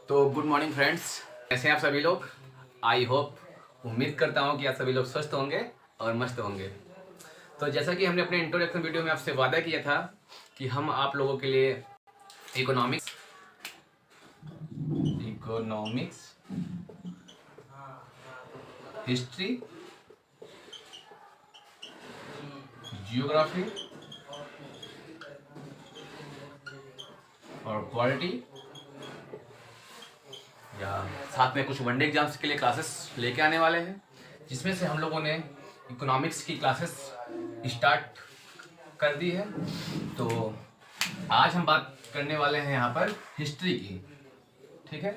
तो good morning friends, कैसे हैं आप सभी लोग। आई होप, उम्मीद करता हूं कि आप सभी लोग स्वस्थ होंगे और मस्त होंगे। तो जैसा कि हमने अपने इंट्रोडक्शन वीडियो में आपसे वादा किया था कि हम आप लोगों के लिए इकोनॉमिक्स हिस्ट्री, जियोग्राफी और पॉलिटी या साथ में कुछ वनडे एग्जाम्स के लिए क्लासेस लेके आने वाले हैं, जिसमें से हम लोगों ने इकोनॉमिक्स की क्लासेस स्टार्ट कर दी है। तो आज हम बात करने वाले हैं यहाँ पर हिस्ट्री की। ठीक है,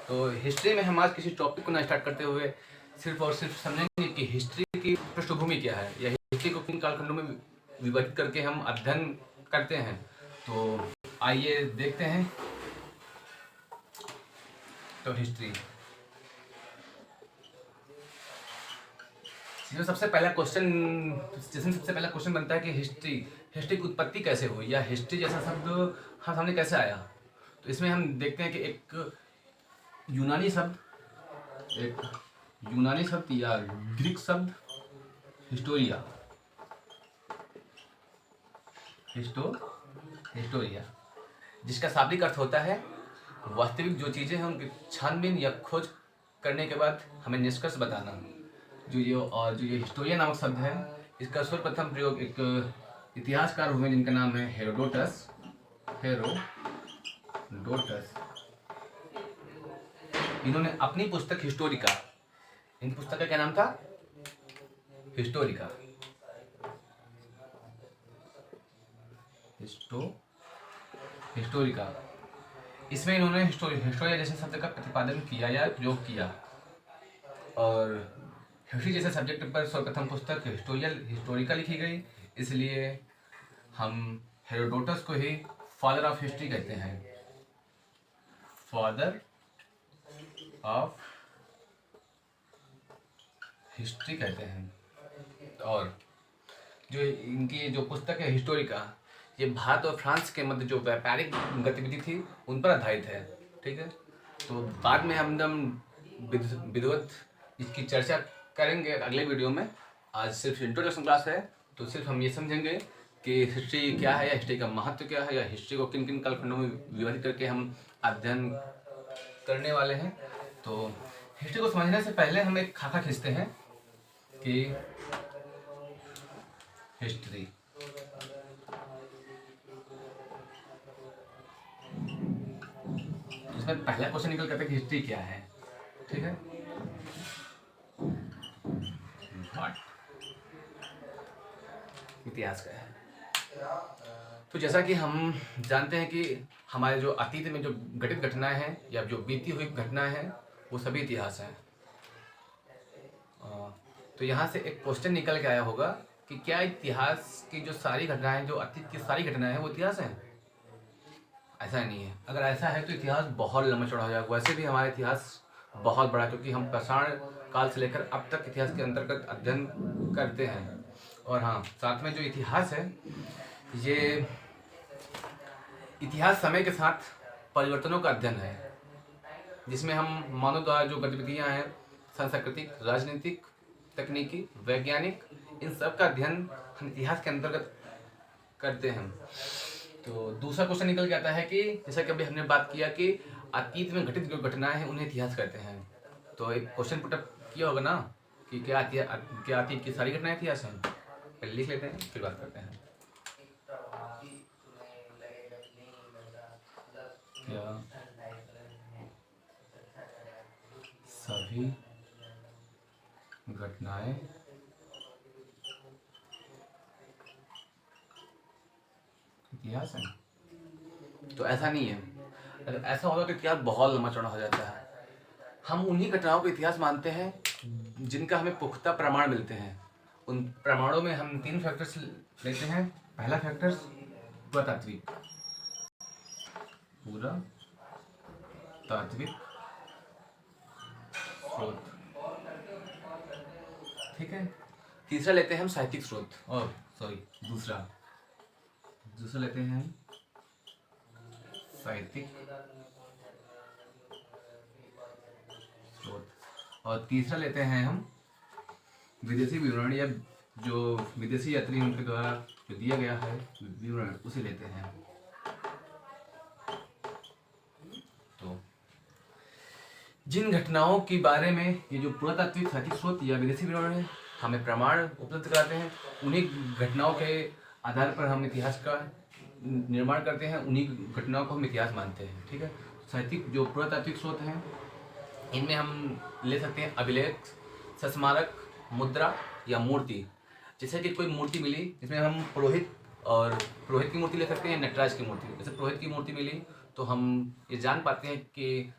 तो हिस्ट्री में हम आज किसी टॉपिक को ना स्टार्ट करते हुए सिर्फ और सिर्फ समझेंगे कि हिस्ट्री की पृष्ठभूमि क्या है या हिस्ट्री को किन कालखंडों में विभाजित करके हम अध्ययन करते हैं। तो आइए देखते हैं। तो हिस्ट्री, जिसमें सबसे पहला क्वेश्चन बनता है कि हिस्ट्री की उत्पत्ति कैसे हुई या हिस्ट्री जैसा शब्द हमारे सामने कैसे आया। तो इसमें हम देखते हैं कि एक यूनानी शब्द या ग्रीक शब्द हिस्टोरिया, जिसका शाब्दिक अर्थ होता है वास्तविक जो चीज़ें हैं उनकी छानबीन या खोज करने के बाद हमें निष्कर्ष बताना। जो ये हिस्टोरिया नामक शब्द है, इसका सर्वप्रथम प्रयोग एक इतिहासकार हुए जिनका नाम है हेरोडोटस। इन्होंने अपनी पुस्तक हिस्टोरिका, इन पुस्तक का क्या नाम था? हिस्टोरिका। इसमें इन्होंने हिस्टोरिया जैसे शब्द का प्रतिपादन किया या प्रयोग किया, और हिस्ट्री जैसे सब्जेक्ट पर सर्वप्रथम पुस्तक हिस्टोरिका लिखी गई। इसलिए हम हेरोडोटस को ही फादर ऑफ हिस्ट्री कहते हैं। फादर ऑफ हिस्ट्री कहते हैं। और जो इनकी जो पुस्तक है हिस्टोरिका, ये भारत और फ्रांस के मध्य जो व्यापारिक गतिविधि थी उन पर आधारित है। ठीक है, तो बाद में हम विधिवत इसकी चर्चा करेंगे अगले वीडियो में। आज सिर्फ इंट्रोडक्शन क्लास है, तो सिर्फ हम ये समझेंगे कि हिस्ट्री क्या है या हिस्ट्री का महत्व क्या है या हिस्ट्री को किन किन कालखंडों में विभाजित करके हम अध्ययन करने वाले हैं। तो हिस्ट्री को समझने से पहले हम एक खाका खींचते हैं कि हिस्ट्री, इसमें पहला क्वेश्चन निकल करता है कि हिस्ट्री क्या है। ठीक है, इतिहास का है। तो जैसा कि हम जानते हैं कि हमारे जो अतीत में जो घटित घटनाएं हैं या जो बीती हुई घटनाएं हैं वो सभी इतिहास हैं। तो यहाँ से एक क्वेश्चन निकल के आया होगा कि क्या इतिहास की जो सारी घटनाएं, जो अतीत की सारी घटनाएं हैं वो इतिहास हैं? ऐसा नहीं है। अगर ऐसा है तो इतिहास बहुत लंबा चौड़ा हो जाएगा। वैसे भी हमारा इतिहास बहुत बड़ा है, क्योंकि हम पाषाण काल से लेकर अब तक इतिहास के अंतर्गत अध्ययन करते हैं। और हाँ, साथ में जो इतिहास है, ये इतिहास समय के साथ परिवर्तनों का अध्ययन है, जिसमें हम मानव द्वारा जो गतिविधियाँ हैं, सांस्कृतिक, राजनीतिक, तकनीकी, वैज्ञानिक, इन सब का अध्ययन हम इतिहास के अंतर्गत करते हैं। तो दूसरा क्वेश्चन निकल के आता है कि जैसा कि अभी हमने बात किया कि अतीत में घटित जो घटनाएं हैं उन्हें इतिहास कहते हैं। तो एक क्वेश्चन पुटअप किया होगा ना कि क्या अतीत की सारी घटनाएं इतिहास हैं? पहले लिख लेते हैं, फिर बात करते हैं। क्या सभी घटनाएं इतिहास है? तो ऐसा नहीं है। अगर ऐसा होगा तो इतिहास बहुत लंबा चौड़ा हो जाता है। हम उन्हीं घटनाओं को इतिहास मानते हैं जिनका हमें पुख्ता प्रमाण मिलते हैं। उन प्रमाणों में हम 3 फैक्टर्स लेते हैं। पहला फैक्टर पुरातात्विक स्रोत। ठीक है, तीसरा लेते हैं हम साहित्यिक स्रोत, और दूसरा लेते हैं साहित्यिक स्रोत। और तीसरा लेते हैं हम विदेशी विवरण, या जो विदेशी यात्री उनके द्वारा जो दिया गया है विवरण, उसे लेते हैं। तो जिन घटनाओं के बारे में ये जो पुरातात्विक साहित्यिक स्रोत या विदेशी विवरण है हमें प्रमाण उपलब्ध कराते हैं, उन्हीं घटनाओं के आधार पर हम इतिहास का निर्माण करते हैं, उन्हीं घटनाओं को हम इतिहास मानते हैं। ठीक है, साहित्यिक जो पुरातात्विक स्रोत हैं इनमें हम ले सकते हैं अभिलेख, स्मारक, मुद्रा या मूर्ति। जैसे कि कोई मूर्ति मिली जिसमें हम पुरोहित की मूर्ति ले सकते हैं, नटराज की मूर्ति। जैसे पुरोहित की मूर्ति मिली तो हम ये जान पाते हैं कि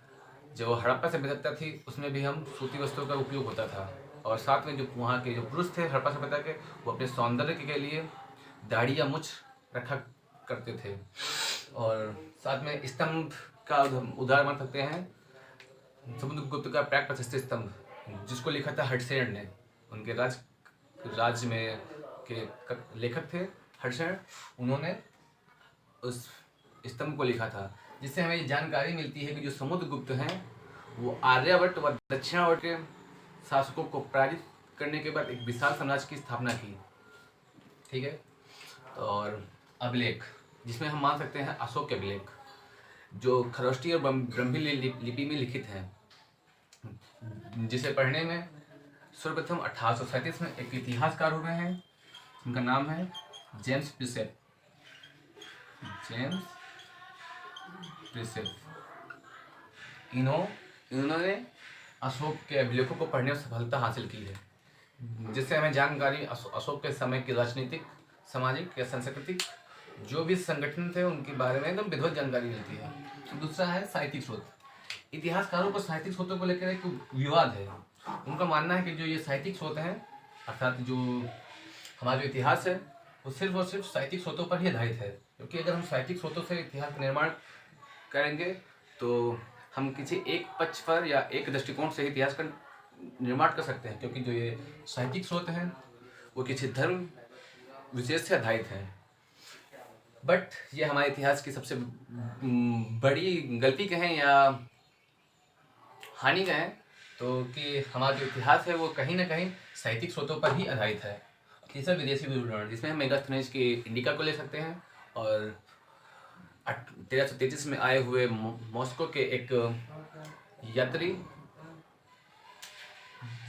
जो हड़प्पा सभ्यता थी उसमें भी हम सूती वस्त्रों का उपयोग होता था। और साथ में जो वहाँ के जो पुरुष थे हड़प्पा सभ्यता के, वो अपने सौंदर्य के लिए दाढ़ी या मुछ रखा करते थे। और साथ में स्तंभ का उदाहरण मान सकते हैं समुद्रगुप्त का प्राक प्रतिष्ठित स्तंभ, जिसको लिखा था हर्षसेन ने। उनके राज्य में के लेखक थे हर्षसेन, उन्होंने उस स्तंभ को लिखा था, जिससे हमें ये जानकारी मिलती है कि जो समुद्रगुप्त हैं वो आर्यभट्ट व दक्षिणावर्त के शासकों को पराजित करने के बाद एक विशाल साम्राज्य की स्थापना की। ठीक है, और अभिलेख जिसमें हम मान सकते हैं अशोक के अभिलेख, जो खरोष्टी और ब्रह्मी लिपि में लिखित हैं, जिसे पढ़ने में सर्वप्रथम 1837 में एक इतिहासकार हुए हैं, उनका नाम है जेम्स प्रिसेप। इन्होंने अशोक के अभिलेखों को पढ़ने में सफलता हासिल की है, जिससे हमें जानकारी अशोक के समय की राजनीतिक, सामाजिक या सांस्कृतिक जो भी संगठन थे उनके बारे में एकदम विधिवत जानकारी मिलती है। तो दूसरा है साहित्यिक स्रोत। इतिहासकारों को साहित्यिक स्रोतों को लेकर एक विवाद है। उनका मानना है कि जो ये साहित्यिक स्रोत हैं, अर्थात जो हमारा जो इतिहास है वो सिर्फ और सिर्फ साहित्यिक स्रोतों पर ही आधारित है, क्योंकि अगर हम साहित्यिक स्रोतों से इतिहास का निर्माण करेंगे तो हम किसी एक पक्ष पर या एक दृष्टिकोण से इतिहास का निर्माण कर सकते हैं, क्योंकि जो ये साहित्यिक स्रोत हैं वो किसी धर्म विशेष से आधारित हैं। बट ये हमारे इतिहास की सबसे बड़ी गलती कहें या हानि कहें तो कि हमारा जो इतिहास है वो कहीं ना कहीं साहित्यिक स्रोतों पर ही आधारित है। तीसरा विदेशी विवरण, जिसमें हम मेगास्थनीज के इंडिका को ले सकते हैं, और 1333 में आए हुए मॉस्को के एक यात्री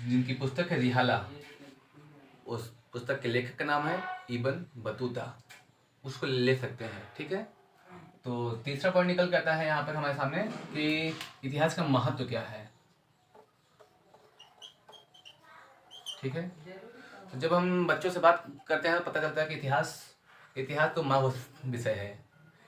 जिनकी पुस्तक है रिहाला, उस पुस्तक के लेखक का नाम है इब्न बतूता, उसको ले सकते हैं। ठीक है, तो तीसरा पॉइंट निकल के आता है यहाँ पर हमारे सामने कि इतिहास का महत्व क्या है। ठीक है, तो जब हम बच्चों से बात करते हैं तो पता चलता है कि इतिहास तो माँ विषय है।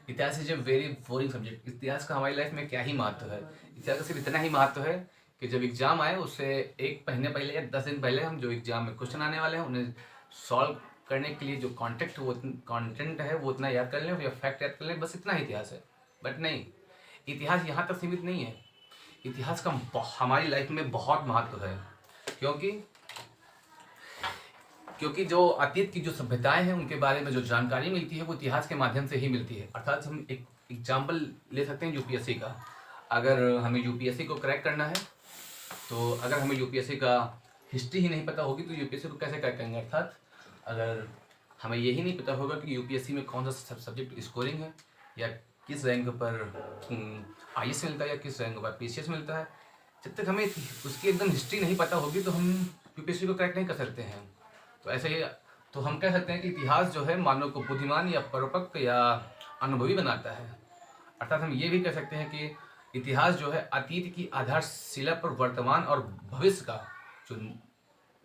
इतिहास is a very boring subject. इतिहास का हमारी लाइफ में क्या ही महत्व है। इतिहास का सिर्फ इतना ही महत्व है कि जब एग्जाम आए उससे एक महीने पहले या 10 दिन पहले हम जो एग्जाम में क्वेश्चन आने वाले हैं उन्हें सॉल्व करने के लिए जो कंटेंट है वो उतना याद कर लें या फैक्ट याद कर लें, बस इतना ही इतिहास है। बट नहीं, इतिहास यहाँ तक सीमित नहीं है। इतिहास का हमारी लाइफ में बहुत महत्व है, क्योंकि जो अतीत की जो सभ्यताएं हैं उनके बारे में जो जानकारी मिलती है वो इतिहास के माध्यम से ही मिलती है। अर्थात हम एक एग्जाम्पल ले सकते हैं यूपीएससी का। अगर हमें यूपीएससी को क्रैक करना है तो अगर हमें यूपीएससी का हिस्ट्री ही नहीं पता होगी तो यूपीएससी को कैसे क्रैक करेंगे। अर्थात अगर हमें यही नहीं पता होगा कि यूपीएससी में कौन सा सब्जेक्ट स्कोरिंग है या किस रैंक पर आईएएस मिलता है या किस रैंक पर पीसीएस मिलता है, जब तक हमें उसकी एकदम हिस्ट्री नहीं पता होगी तो हम यूपीएससी को क्रैक नहीं कर सकते हैं। तो ऐसे ही तो हम कह सकते हैं कि इतिहास जो है मानव को बुद्धिमान या परिपक्व या अनुभवी बनाता है। अर्थात हम ये भी कह सकते हैं कि इतिहास जो है अतीत की आधारशिला पर वर्तमान और भविष्य का जो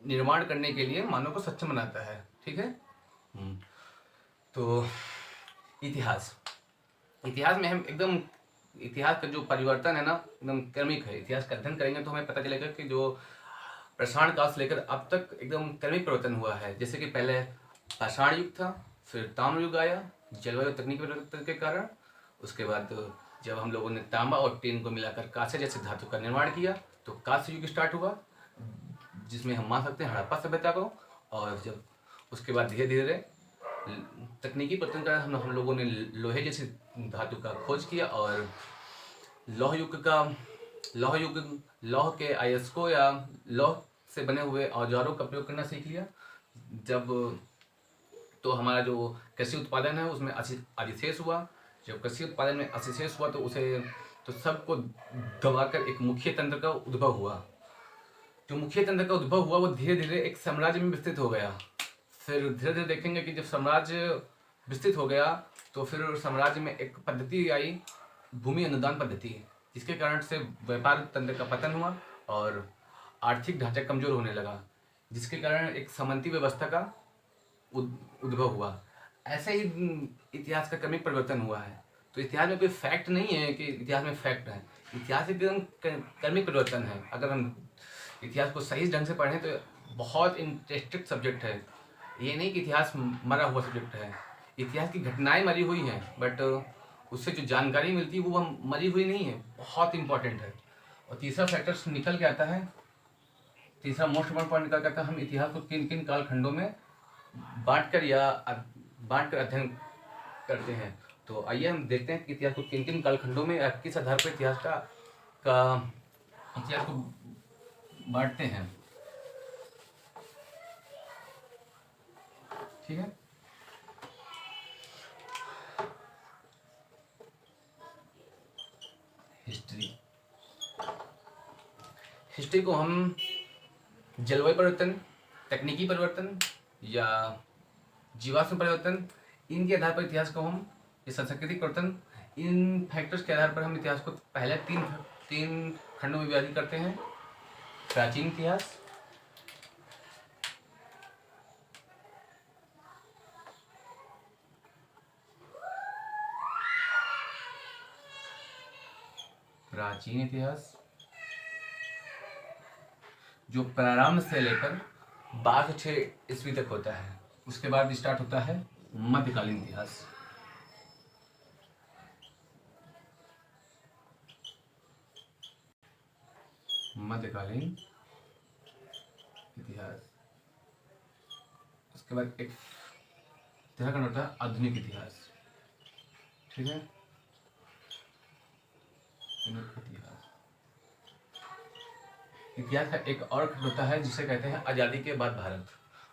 निर्माण करने के लिए मानव को सक्षम बनाता है। ठीक है, तो इतिहास में हम एकदम इतिहास का जो परिवर्तन है ना एकदम क्रमिक है। इतिहास का अध्ययन करेंगे तो हमें पता चलेगा कि जो पाषाण काल से लेकर अब तक एकदम क्रमिक परिवर्तन हुआ है। जैसे कि पहले पाषाण युग था, फिर ताम्र युग आया जलवायु तकनीकी परिवर्तन के कारण। उसके बाद जब हम लोगों ने तांबा और टीन को मिलाकर कांसे जैसे धातु का निर्माण किया तो कांस्य युग स्टार्ट हुआ, जिसमें हम मान सकते हैं हड़प्पा सभ्यता को। और जब उसके बाद धीरे धीरे तकनीकी परिवर्तन का हम लोगों ने लोहे जैसी धातु का खोज किया और लौह युग का लौह युग, लौह के अयस्कों या लौह से बने हुए औजारों का प्रयोग करना सीख लिया। जब तो हमारा जो कृषि उत्पादन है उसमें अधिशेष हुआ। जब कृषि उत्पादन में अधिशेष हुआ तो उसे तो सबको दबाकर एक मुख्य तंत्र का उद्भव हुआ। जो मुख्य तंत्र का उद्भव हुआ वो धीरे धीरे एक साम्राज्य में विस्तृत हो गया। फिर धीरे धीरे देखेंगे कि जब साम्राज्य विस्तृत हो गया तो फिर साम्राज्य में एक पद्धति आई, भूमि अनुदान पद्धति, जिसके कारण से व्यापार तंत्र का पतन हुआ और आर्थिक ढांचा कमजोर होने लगा, जिसके कारण एक सामंती व्यवस्था का उद्भव हुआ। ऐसे ही इतिहास का क्रमिक परिवर्तन हुआ है। तो इतिहास में कोई फैक्ट नहीं है कि इतिहास में फैक्ट है, इतिहास एकदम क्रमिक परिवर्तन है। अगर हम इतिहास को सही ढंग से पढ़ें तो बहुत इंटरेस्टेड सब्जेक्ट है। ये नहीं कि इतिहास मरा हुआ सब्जेक्ट है। इतिहास की घटनाएं मरी हुई हैं, बट उससे जो जानकारी मिलती है वो मरी हुई नहीं है, बहुत इंपॉर्टेंट है। और तीसरा फैक्टर निकल के आता है, तीसरा मोस्ट इम्पोर्टेंट पॉइंट निकल के आता है, हम इतिहास को किन किन कालखंडों में बांट कर अध्ययन करते हैं। तो आइए हम देखते हैं कि इतिहास को किन किन कालखंडों में किस आधार पर इतिहास इतिहास को बांटते हैं। ठीक है, हिस्ट्री को हम जलवायु परिवर्तन, तकनीकी परिवर्तन या जीवाश्म परिवर्तन, इनके आधार पर इतिहास को हम, ये सांस्कृतिक परिवर्तन, इन फैक्टर्स के आधार पर हम इतिहास को पहले तीन खंडों में विभाजित करते हैं। प्राचीन इतिहास, जो प्रारंभ से लेकर 1206 ईस्वी तक होता है। उसके बाद स्टार्ट होता है मध्यकालीन इतिहास। मध्यकालीन इतिहास, उसके बाद एक तरह का होता है आधुनिक इतिहास। ठीक है, इतिहास का एक और खंड होता है जिसे कहते हैं आज़ादी के बाद भारत,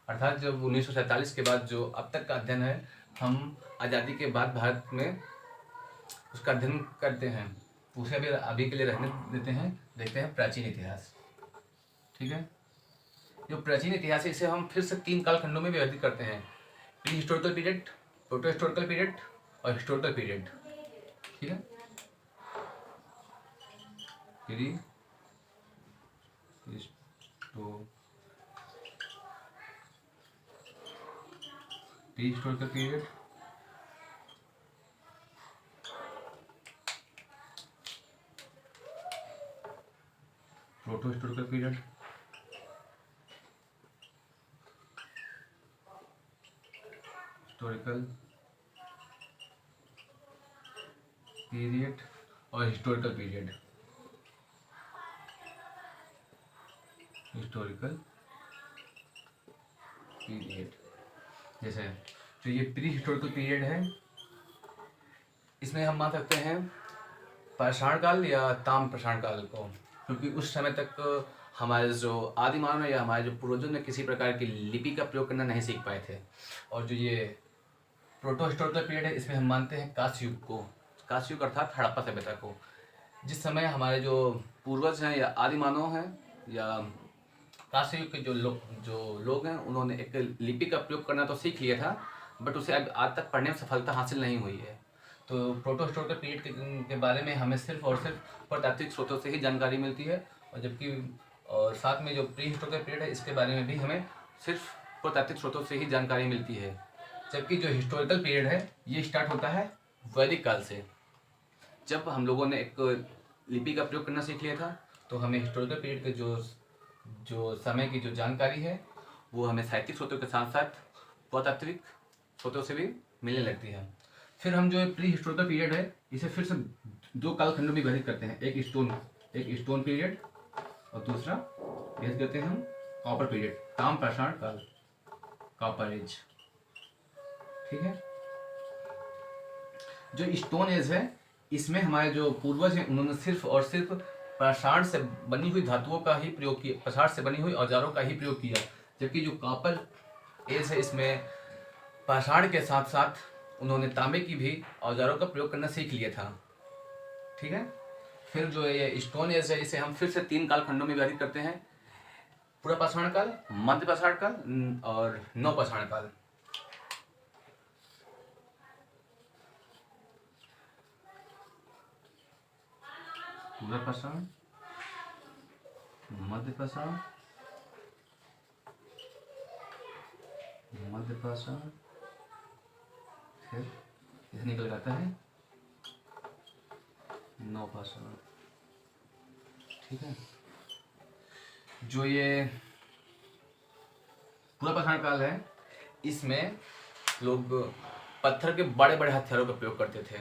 अर्थात जब 1947 के बाद जो अब तक का अध्ययन है, हम आज़ादी के बाद भारत में उसका अध्ययन करते हैं। उसे अभी के लिए रहने देते हैं, देखते हैं प्राचीन इतिहास। ठीक है, जो प्राचीन इतिहास है इसे हम फिर से 3 कालखंडों में विभाजित करते हैं। Pre historical period, proto historical period और हिस्टोरिकल पीरियड। ठीक है, pre historical period, proto historical period, historical period और हिस्टोरिकल पीरियड। हिस्टोरिकल पीरियड, जैसे जो ये प्री हिस्टोरिकल पीरियड है, इसमें हम मान सकते हैं पाषाण काल या ताम्र पाषाण काल को, क्योंकि उस समय तक हमारे जो आदि मानव या हमारे जो पूर्वजों ने किसी प्रकार की लिपि का प्रयोग करना नहीं सीख पाए थे। और जो ये प्रोटो हिस्टोरिकल पीरियड है, इसमें हम मानते हैं कांस्य युग को, कांस्य युग अर्थात हड़प्पा सभ्यता को, जिस समय हमारे जो पूर्वज हैं या आदि मानव हैं या कांस्य युग के जो लोग हैं, उन्होंने एक लिपि का प्रयोग करना तो सीख लिया था, बट उसे आज तक पढ़ने में सफलता हासिल नहीं हुई है। तो प्रोटो हिस्टोरिकल पीरियड के बारे में हमें सिर्फ और सिर्फ पुरातात्विक स्रोतों से ही जानकारी मिलती है, और जबकि और साथ में जो प्री हिस्टोरिकल पीरियड है इसके बारे में भी हमें सिर्फ पुरातात्विक स्रोतों से ही जानकारी मिलती है। जबकि जो हिस्टोरिकल पीरियड है ये स्टार्ट होता है वैदिक काल से, जब हम लोगों ने एक लिपि का प्रयोग करना सीख लिया था। तो हमें हिस्टोरिकल पीरियड के जो समय की जो जानकारी है वो हमें साहित्यिक स्रोतों के साथ साथ पुरातात्विक स्रोतों से भी मिलने लगती है। फिर हम जो प्री हिस्टोरिकल पीरियड है इसे फिर से 2 कालखंडों में विभाजित करते हैं, एक स्टोन पीरियड और दूसरा विभाजित करते हैं हम कॉपर पीरियड, ताम्र पाषाण काल, कॉपर एज। ठीक है, जो स्टोन एज है इसमें हमारे जो पूर्वज हैं उन्होंने सिर्फ और सिर्फ पाषाण से बनी हुई धातुओं का ही प्रयोग किया, पाषाण से बनी हुई औजारों का ही प्रयोग किया। जबकि जो कॉपर एज है इसमें पाषाण के साथ साथ उन्होंने तांबे की भी औजारों का प्रयोग करना सीख लिया था। ठीक है। फिर जो ये स्टोन एज है इसे हम फिर से 3 कालखंडों में विभाजित करते हैं, पूरा पाषाण काल, मध्य पाषाण काल और नव पाषाण काल। पूरा पाषाण, मध्य पाषाण, मध्य पाषाण, फिर इसे निकल जाता है नव पाषाण। ठीक है। जो ये पूरा पाषाण काल है इसमें लोग पत्थर के बड़े बड़े हथियारों का प्रयोग करते थे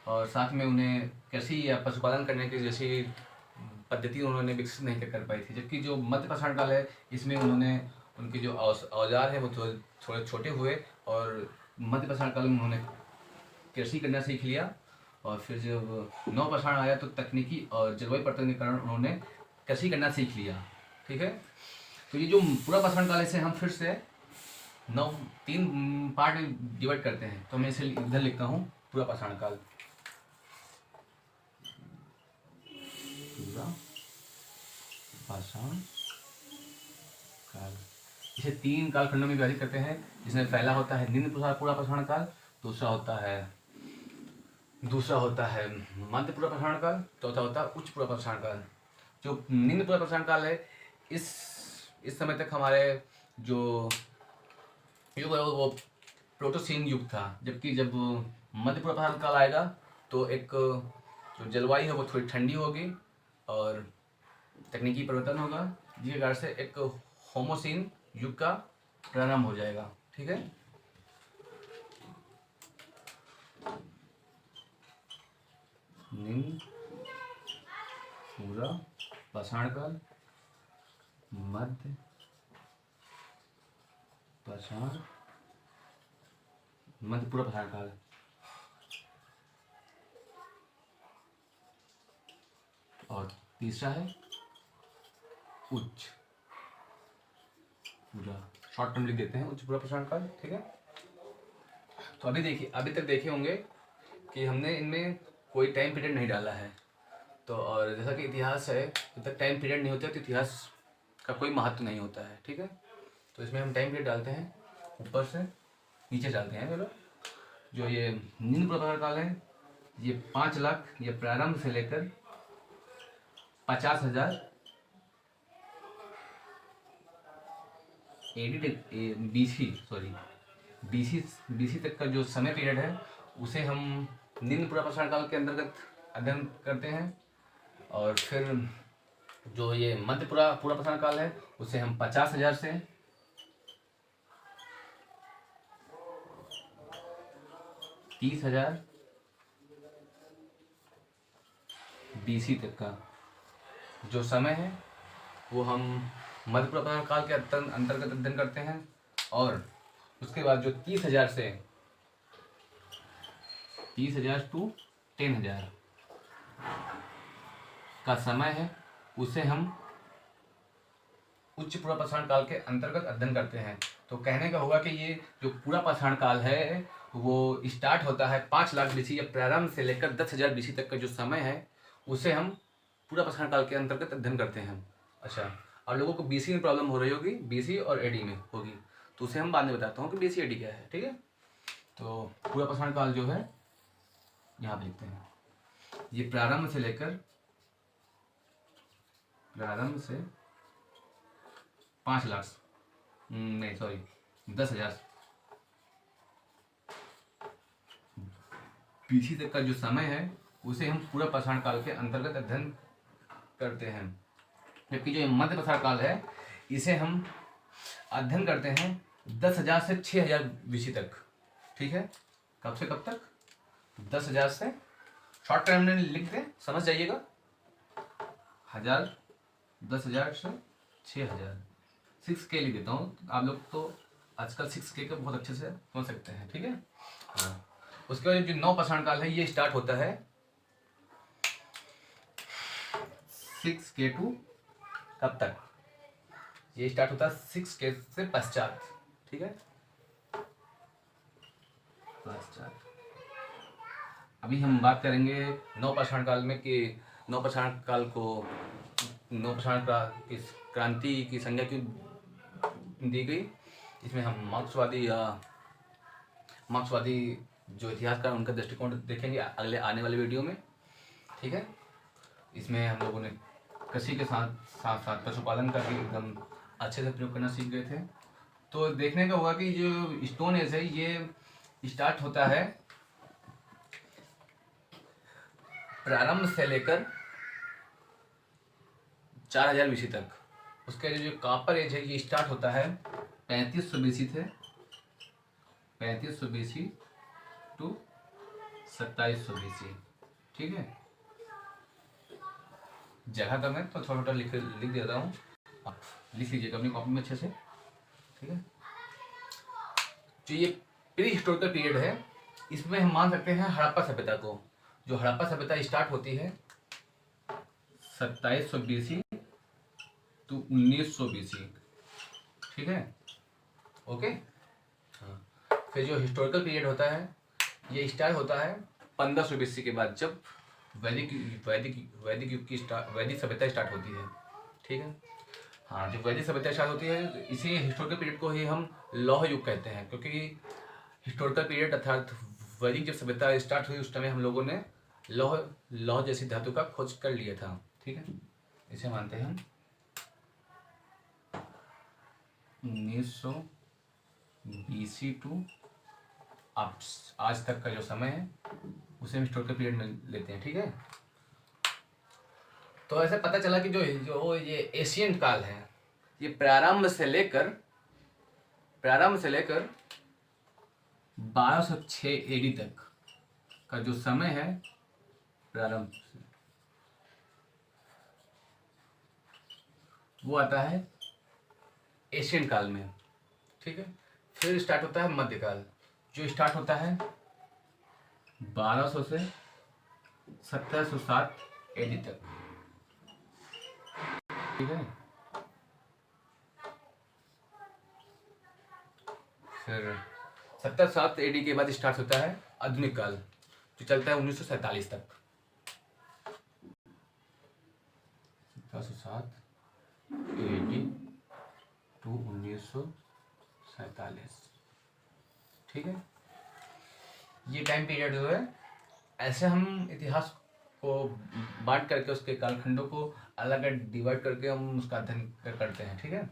और साथ में उन्हें कृषि या पशुपालन करने की जैसी पद्धति उन्होंने विकसित नहीं कर पाई थी। जबकि जो मध्य पाषाण काल है इसमें उन्होंने उनके जो औजार है वो थोड़े छोटे हुए और मध्य पाषाण काल में उन्होंने कृषि करना सीख लिया। और फिर जब नव पाषाण आया तो तकनीकी और जलवायु परिवर्तन के कारण उन्होंने कृषि करना सीख लिया। ठीक है। तो ये जो पूरा पाषाण काल से हम फिर से 3 पार्ट में डिवाइड करते हैं। तो मैं इसे इधर लिखता हूँ पूरा पाषाण काल, पूरा पाषाण काल। इसे 3 कालखंडों में विभाजित करते हैं, जिसमें पहला होता है निम्न पूरा पाषाण काल, दूसरा होता है मध्य पूरा पाषाण काल, चौथा होता है उच्च पूरा पाषाण काल। जो निम्न पूरा पाषाण काल है इस समय तक हमारे जो युग है वो प्रोटोसीन युग था। जबकि जब मध्य पूरा पाषाण काल आएगा तो एक जो जलवायु है वो थोड़ी ठंडी होगी और तकनीकी परिवर्तन होगा, जिसके कारण से एक होमोसीन युग का प्रारंभ हो जाएगा। ठीक है। निम्न पूरा पाषाण काल, मध्य पाषाण, मध्य पूरा पाषाण काल और तीसरा है उच्च पूरा, शॉर्ट टर्म लिख देते हैं उच्च पूरा पाषाण काल। ठीक है। तो अभी तक देखे होंगे कि हमने इनमें कोई टाइम पीरियड नहीं डाला है। तो और जैसा कि इतिहास है जब तक टाइम पीरियड नहीं होता तो इतिहास का कोई महत्व नहीं होता है। ठीक है। तो इसमें हम टाइम पीरियड डालते हैं, ऊपर से नीचे डालते हैं। चलो, जो ये निम्न पूरा पाषाण काल है ये 5 लाख, ये प्रारंभ से लेकर 50,000 बीसी तक का जो समय पीरियड है उसे हम निम्न पूरा पाषाण काल के अंतर्गत अध्ययन करते हैं। और फिर जो ये मध्य पूरा पाषाण काल है उसे हम 50,000 से 30,000 बीसी तक का जो समय है वो हम मध्य पूरा पाषाण काल के अंतर्गत अध्ययन करते हैं। और उसके बाद जो 30,000 से 30,000 टू 10,000 का समय है उसे हम उच्च पूरा पाषाण काल के अंतर्गत अध्ययन करते हैं। तो कहने का होगा कि ये जो पूरा पाषाण काल है वो स्टार्ट होता है 5 लाख बीसी या प्रारंभ से लेकर 10,000 बीसी तक का जो समय है उसे हम पूरा पाषाण काल के अंतर्गत अध्ययन करते हैं। अच्छा, अब लोगों को बीसी में प्रॉब्लम हो रही होगी, बीसी और एडी में होगी, तो उसे हम बाद में बताता हूँ कि बीसी एडी क्या है। ठीक है। तो पूरा पाषाण काल जो है यहाँ पे लिखते हैं, ये प्रारंभ से 5 लाख, नहीं सॉरी 10,000 बीसी तक का जो समय है उसे हम पूरा पाषाण काल के अंतर्गत अध्ययन करते हैं। जबकि जो मध्य पाषाण काल है इसे हम अध्ययन करते हैं 10,000 से 6,000 बीसी तक। ठीक है। कब से कब तक? 10,000 से, शॉर्ट टर्म में लिख दें, समझ जाइएगा, 10,000 से 6,000, 6K लिख देता हूँ। आप लोग तो आजकल 6K का बहुत अच्छे से समझ सकते हैं। ठीक है। हाँ। उसके बाद जो नव पाषाण काल है ये स्टार्ट होता है 6K टू कब तक, ये स्टार्ट होता है 6K से पश्चात, ठीक है, पश्चात। अभी हम बात करेंगे नवपाषाण काल में कि नवपाषाण काल को नवपाषाण का इस क्रांति की संज्ञा क्यों दी गई। इसमें हम मार्क्सवादी जो इतिहासकार उनका दृष्टिकोण देखेंगे अगले आने वाले वीडियो में, ठीक है। इसमें हम लोगों ने कृषि के साथ साथ साथ पशुपालन का भी एकदम अच्छे से प्रयोग करना सीख गए थे। तो देखने का होगा कि जो स्टोन एज है ये स्टार्ट होता है प्रारंभ से लेकर 4000 बीसी तक। उसका जो कॉपर एज है ये स्टार्ट होता है 3500 बीसी से 3500 बीसी टू 2700 बीसी, ठीक है। जगह कम है तो थोड़ा थोड़ा लिख देता हूँ, आप लिख लीजिएगा अपनी कॉपी में अच्छे से, ठीक है। जो ये प्री हिस्टोरिकल पीरियड है इसमें हम मान सकते हैं हड़प्पा सभ्यता को। जो हड़प्पा सभ्यता स्टार्ट होती है 2700 बीसी टू 1900 बीसी, ठीक है, ओके। हाँ, फिर जो हिस्टोरिकल पीरियड होता है ये स्टार्ट होता है 1500 बीसी के बाद, जब वैदिक युग की वैदिक सभ्यता स्टार्ट होती है, ठीक है। हाँ, जब वैदिक सभ्यता स्टार्ट होती है इसी हिस्टोरिकल पीरियड को ही हम लौह युग कहते हैं, क्योंकि हिस्टोरिकल पीरियड अर्थात वैदिक जब सभ्यता स्टार्ट हुई उस टाइम हम लोगों ने लौह जैसी धातु का खोज कर लिया था, ठीक है। इसे मानते हैं हम 1900 बीसी टू आज तक का जो समय है उसे हम हिस्टोरिकल पीरियड में लेते हैं, ठीक है। तो ऐसे पता चला कि जो ये एशियंट काल है ये प्रारंभ से लेकर 1206 एडी तक का जो समय है प्रारंभ से वो आता है एशियन काल में, ठीक है। फिर स्टार्ट होता है मध्यकाल जो स्टार्ट होता है 1200 से 1707 एडी तक, ठीक है। फिर 1707 एडी के बाद स्टार्ट होता है आधुनिक काल जो चलता है 1947 तक। 1707 एडी टू 1947, ठीक है। ये टाइम पीरियड जो है ऐसे हम इतिहास को बांट करके उसके कालखंडों को अलग डिवाइड करके हम उसका अध्ययन करते हैं, ठीक है।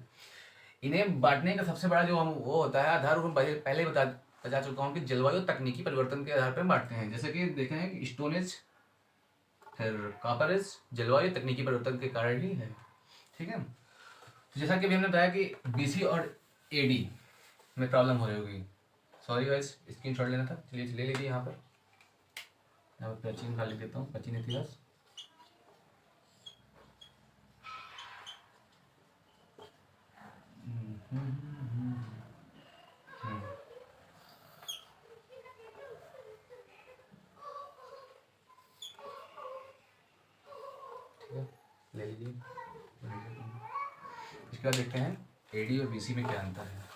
इन्हें बांटने का सबसे बड़ा जो हम वो होता है आधार हम पहले बता चुका हूँ कि जलवायु तकनीकी परिवर्तन के आधार पर बांटते हैं। जैसे कि देखे हैं कि स्टोन एज फिर कॉपर एज जलवायु तकनीकी परिवर्तन के कारण ही है, ठीक है। तो जैसा कि अभी हमने बताया कि बीसी और एडी में प्रॉब्लम हो रही होगी, सॉरी गाइस स्क्रीनशॉट लेना था, चलिए ले लीजिए। यहाँ पर प्राचीन काल लिख देता हूँ, प्राचीन इतिहास। ठीक है, ले लीजिए। इसके बाद देखते हैं एडी और बीसी में क्या अंतर है।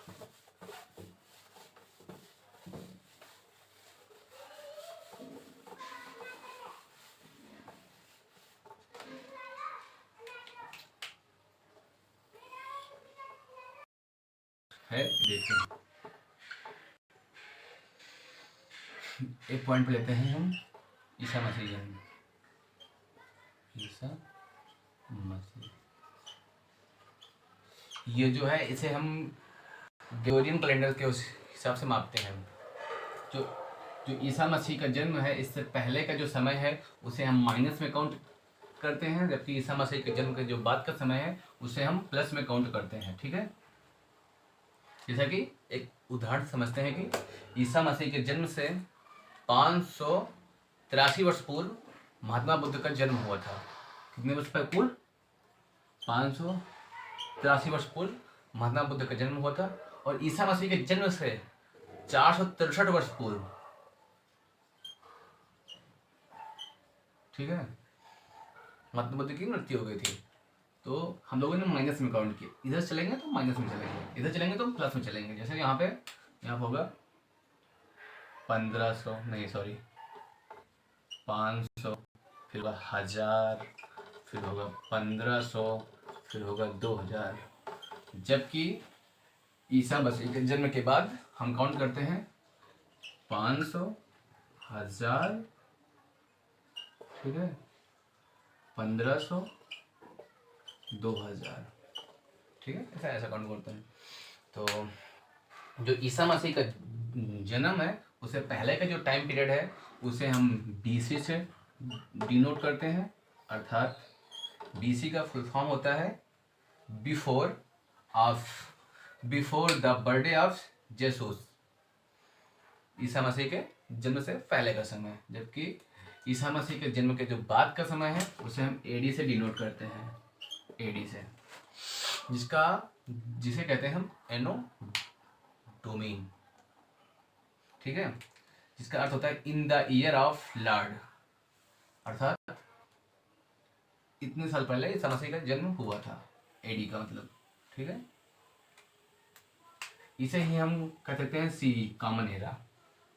देखते हैं, एक पॉइंट पे लेते हैं हम ईसा मसीह जन्म। ईसा मसीह ये जो है इसे हम ग्रेगोरियन कैलेंडर के उस हिसाब से मापते हैं। जो जो ईसा मसीह का जन्म है इससे पहले का जो समय है उसे हम माइनस में काउंट करते हैं, जबकि ईसा मसीह के जन्म के जो बाद का समय है उसे हम प्लस में काउंट करते हैं, ठीक है। जैसा कि एक उदाहरण समझते हैं कि ईसा मसीह के जन्म से 583 वर्ष पूर्व महात्मा बुद्ध का जन्म हुआ था। कितने वर्ष पूर्व? 583 वर्ष पूर्व महात्मा बुद्ध का जन्म हुआ था। और ईसा मसीह के जन्म से 463 वर्ष पूर्व, ठीक है, महात्मा बुद्ध की मृत्यु हो गई थी। तो हम लोगों ने माइनस में काउंट किया, इधर चलेंगे तो माइनस में चलेंगे, इधर चलेंगे तो प्लस में चलेंगे। जैसे यहाँ पे होगा 1500, नहीं सॉरी 500, फिर होगा 1000, फिर होगा 1500, फिर होगा 2000। जबकि ईसा मसीह के जन्म के बाद हम काउंट करते हैं 500, 1000, ठीक है, 1500, 2000, ठीक है, ऐसा ऐसा काउंट करते हैं। तो जो ईसा मसीह का जन्म है उससे पहले का जो टाइम पीरियड है उसे हम बीसी से डिनोट करते हैं, अर्थात बीसी का फुल फॉर्म होता है before the birthday of Jesus, Isa Masih के जन्म से पहले का समय। जबकि ईसा मसीह के जन्म के जो बाद का समय है उसे हम एडी से डिनोट करते हैं, एडी से, जिसे कहते हैं हम एनो डोमिन, ठीक है, जिसका अर्थ होता है in the year of Lord, अर्थात इतने साल पहले ईसा मसीह का जन्म हुआ था, एडी का मतलब, ठीक है। इसे ही हम कह सकते हैं सी कॉमन एरा,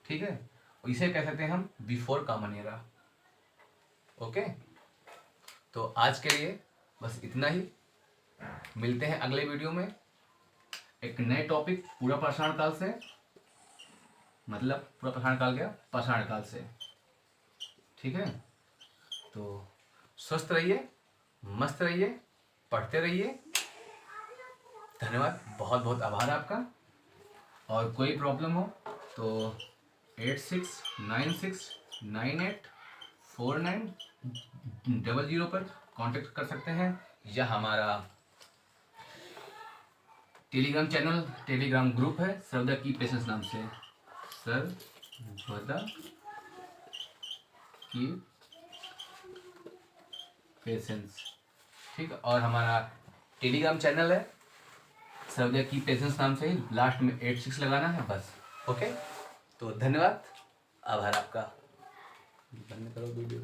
ठीक है, और इसे कह सकते हैं हम बिफोर कॉमन एरा। ओके, तो आज के लिए बस इतना ही, मिलते हैं अगले वीडियो में एक नए टॉपिक, पूरा पाषाण काल से, मतलब पूरा पाषाण काल क्या, पाषाण काल से, ठीक है। तो स्वस्थ रहिए, मस्त रहिए, पढ़ते रहिए। धन्यवाद, बहुत बहुत आभार आपका। और कोई प्रॉब्लम हो तो 8696984900 पर कांटेक्ट कर सकते हैं, या हमारा टेलीग्राम चैनल, टेलीग्राम ग्रुप है सर्वदा की पेशेंस नाम से, सर्वदा की पेशेंस, ठीक है। और हमारा टेलीग्राम चैनल है सर्वदा की पेशेंस नाम से ही, लास्ट में 86 लगाना है बस। ओके, तो धन्यवाद, आभार आपका। बंद करो वीडियो।